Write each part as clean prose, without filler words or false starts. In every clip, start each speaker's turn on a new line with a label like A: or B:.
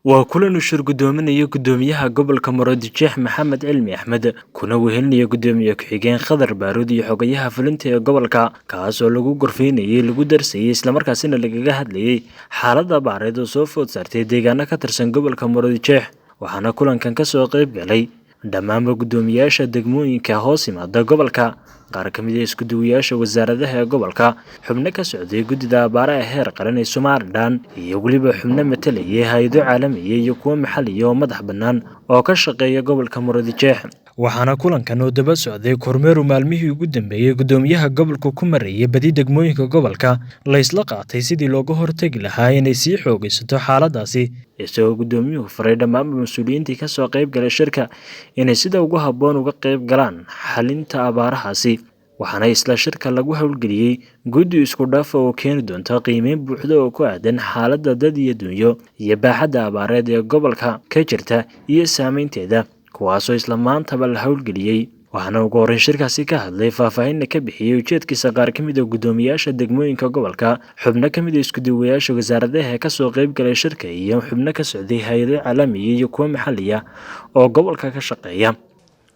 A: waa kulan uu shir gudoominayo gudoomiyaha gobolka Maroodijeex Maxamed Cilmi Axmed kuna wehelinayo gudoomiye ku-xigeen Khadar Baaruud iyo xogayaha fulinta ee gobolka kaas oo lagu gorfeynayay lagu darsayay isla markaasina lagaga hadlayay xaaladda baareed oo soo food saartay deegaano ka tirsan gobolka Maroodijeex waxaana kulankan ka soo qayb galay dhammaan gudoomiyaasha degmooyinka hoos yimaada gobolka qaar ka mid ah isku duwayaasha wasaaradaha ee gobolka xubno ka socday gudida abaaraha heer qaran ee Somaliland iyo waliba xubno matalaya hay'ado caalami iyo kuwa maxalli ah oo madax bannaan oo ka shaqeeya gobolka Maroodijeex waxaana kulankan oo daba socday kormeer maalmihii ugu dambeeyay gudoomiyaha gobolka ku mareeyay badi degmooyinka gobolka la isla qaatay sidii looga hortagi lahaa inay sii xoogaysato xaaladaasi isagoo gudoomiyuhu faray dhammaan mas'uuliyiintii ka soo qayb galay shirka inay sida ugu habboon uga qayb galaan xalinta abaarahaasi waxaana isla shirka lagu howlgeliyay guddi isku dhaaf oo keeni doonta qiimeyn buuxda oo ku aadan xaaladda dad iyo dunyo iyo baaxadda abaareed ee gobolka ka jirta iyo saameynteeda kuwaasoo isla maantaba la howlgeliyay waxaana ugu horreyn shirkaasi ka hadlay faahfaahinna ka bixiyay ujeedkiisa qaar ka mid ah gudoomiyaasha degmooyinka gobolka xubno ka mid ah isku duwayaasha wasaaradaha ee ka soo qayb galay shirka iyo xubno ka socday hay'ado caalami iyo kuwa maxalli ah oo gobolka ka shaqeeya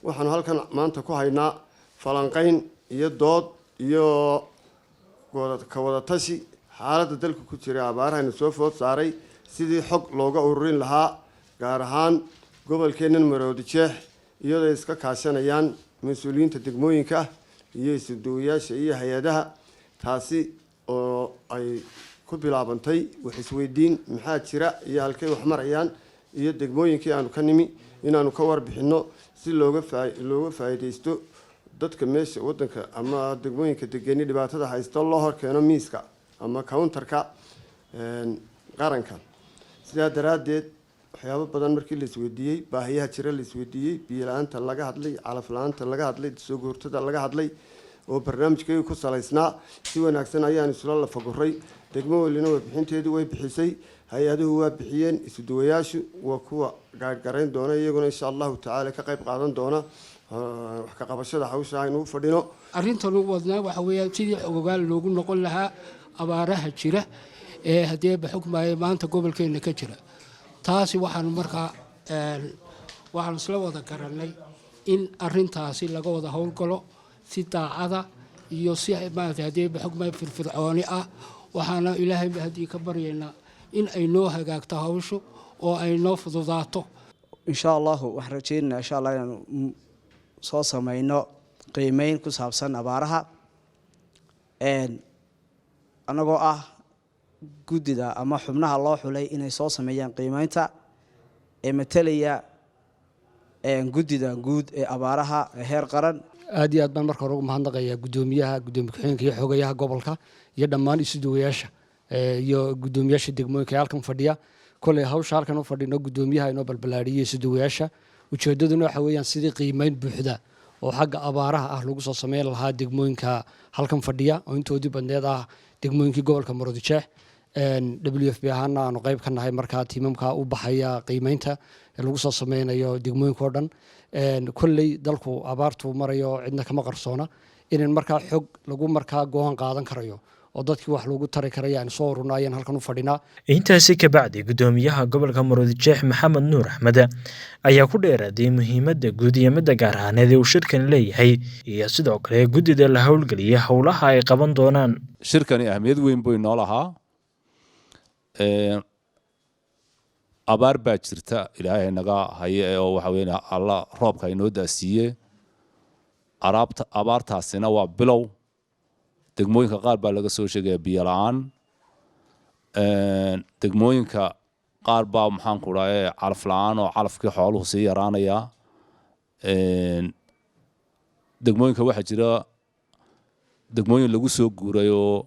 B: waxaan halkan maanta ku haynaa falanqayn iyo dood iyo ka wada tashi xaaladda dalka ku jira abaarahayna soo food saaray sidii xog looga ururin lahaa gaar ahaan gobolkeennan Maroodijeex iyadoo iska kaashanayaan mas'uuliyiinta degmooyinka iyo isduwayaasha iyo hay'adaha taasi oo ay ku bilaabantay wax isweydiin maxaa jira iyo halkay wax marayaan iyo degmooyinkii aanu ka nimi inaanu ka warbixino si looga faa'iideysto dadka meesha wadanka ama degmooyinka deegaanada dhibaatada haysto loo hor keeno miiska ama counterka qaranka sidaa daraadeed waxyaabo badan markii la isweydiiyay baahiyaha jira la isweydiiyay biyo la'aanta laga hadlay calaf la'aanta laga hadlay soo goortada laga hadlay oo barnaamijkeedu ku salaysnaa si wanaagsan ayaan isla la fagoray degmo walina warbixinteedu way bixisay hay-aduhu waa bixiyeen isduwayaashu waa kuwa gaargarayn doona iyaguna insha allahu tacaala ka qayb qaadan doona wax ka qabashada hawsha aynu fadhino
C: arrintan ugu wadnaa waxa weeyaan sidii xogogaal loogu noqon lahaa abaaraha jira ee haddii xukmaya maanta gobolkeena ka jira taasi waxaan markaa waxaan isla wada garanay in arrintaasi laga wada howlgalo si daacada iyo si maanta haddii xukmaya firfircooni ah waxaana ilaahay haddii ka baryaynaa in ay noo hagaagto hawshu oo ay noo fududaato
D: insha Allah waxaan rajaynaynaa insha Allah inaan soo sameeyno qiimeyn ku saabsan abaaraha anagoo ah gudida ama xubnaha loo xulay inay soo sameeyaan qiimeynta ee matalaya gudida guud ee abaaraha heer qaran
C: aad iyo aad baan marka hore ugu mahadnaqayaa gudoomiyaha gudoomiye ku-xigeenka iyo xogayaha gobolka iyo dhammaan isduwayaasha iyo gudoomiyaasha degmooyinka halkan fadhiya kulay hawsha halkan u fadhino gudoomiyaha inoo balbalaariyay isduwayaasha ujeedaduna waxa weeyaan sidii qiimeyn buuxda oo xagga abaaraha ah lagu soo sameyn lahaa degmooyinka halkan fadhiya oo intoodii badneed ah degmooyinkii gobolka Maroodijeex WFP ahaana aanu qayb ka nahay markaa tiimamka u baxaya qiimeynta ee lagu soo sameynayo degmooyinka oo dhan kulley dalku abaartu marayo cidna kama qarsoona in markaa xog lagu markaa go'aan qaadan karayo oo dadkii wax lagu tari karayaan soo ururnaayeen halkan u fadhinaa
A: intaasi ka bacdi gudoomiyaha gobolka Maroodijeex Maxamed Nuur Axmed ayaa ku dheeraaday muhiimadda guud iyo midda gaar ahaaneed ee uu shirkan leeyahay iyo sidoo kale gudida la howlgeliyay howlaha ay qaban doonaan
E: shirkani ahmiyad weyn buu inoo lahaa abaar baa jirta ilaahay naga haye oo waxa weeyna alla roobka inoo daasiye abaartaasina waa bilow degmooyinka qaar baa laga soo sheegay biyo la'aan degmooyinka qaar baa maxaan ku dhahay calaf la'aan oo calafkii xooluhu sii yaraanaya degmooyinka waxa jira degmooyin lagu soo guuray oo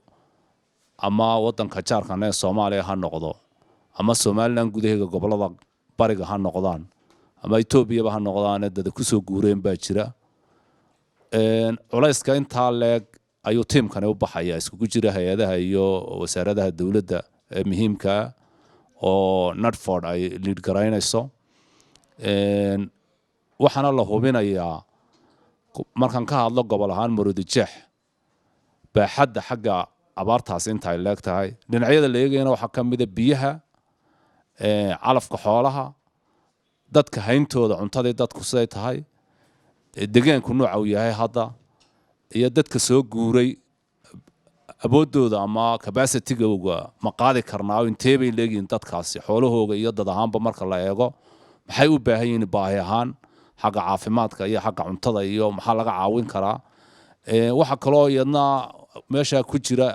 E: ama wadanka jaarkan ee Soomaaliya ha noqdo ama Somaliland gudaheega gobolada bariga ha noqdaan ama Itoobiya ha noqdaan dad ku soo guureen baa jira culayska inta leeg ayuu tiimkan u baxaya isku jira hay'adaha iyo wasaaradaha dawladda ee muhiimka oo Nutford ay lead garaynayso waxaana la hubinayaa markan ka hadlo gobol ahaan Maroodijeex baaxadda xagga abaartaas inta ay leegtahay dhinacyada la eegayna waxa ka mid ah biyaha calafka xoolaha dadka hayntooda cuntadii dadku siday tahay deegaanku nooca uu yahay hadda iyo dadka soo guuray awoodooda ama capacity-googa ma qaadi karnaa intee bay leeyihiin dadkaasi xoolahooga iyo dad ahaanba marka la eego maxay u baahan yihiin baahi ahaan xagga caafimaadka iyo xagga cuntada iyo maxaa laga caawin karaa waxa kaloo iyadna meesha ku jira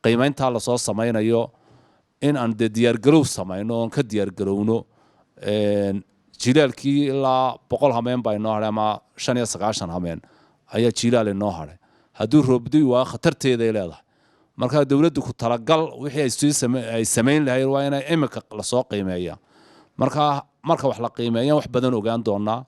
E: qiimaynta la soo samaynayo in aan diyaar garow samayno oo ka diyaar garowno jilaalkii ilaa 100 hameen baa inoo haray ama 95 hameen ayaa jilaal inoo haray hadduu roobdi waa khatarteeda leedahay marka dawladdu ku talagal wixii ay sameyn lahayd waa inay imika la soo qiimeeyaa marka wax la qiimeeyo wax badan ogaan doonaa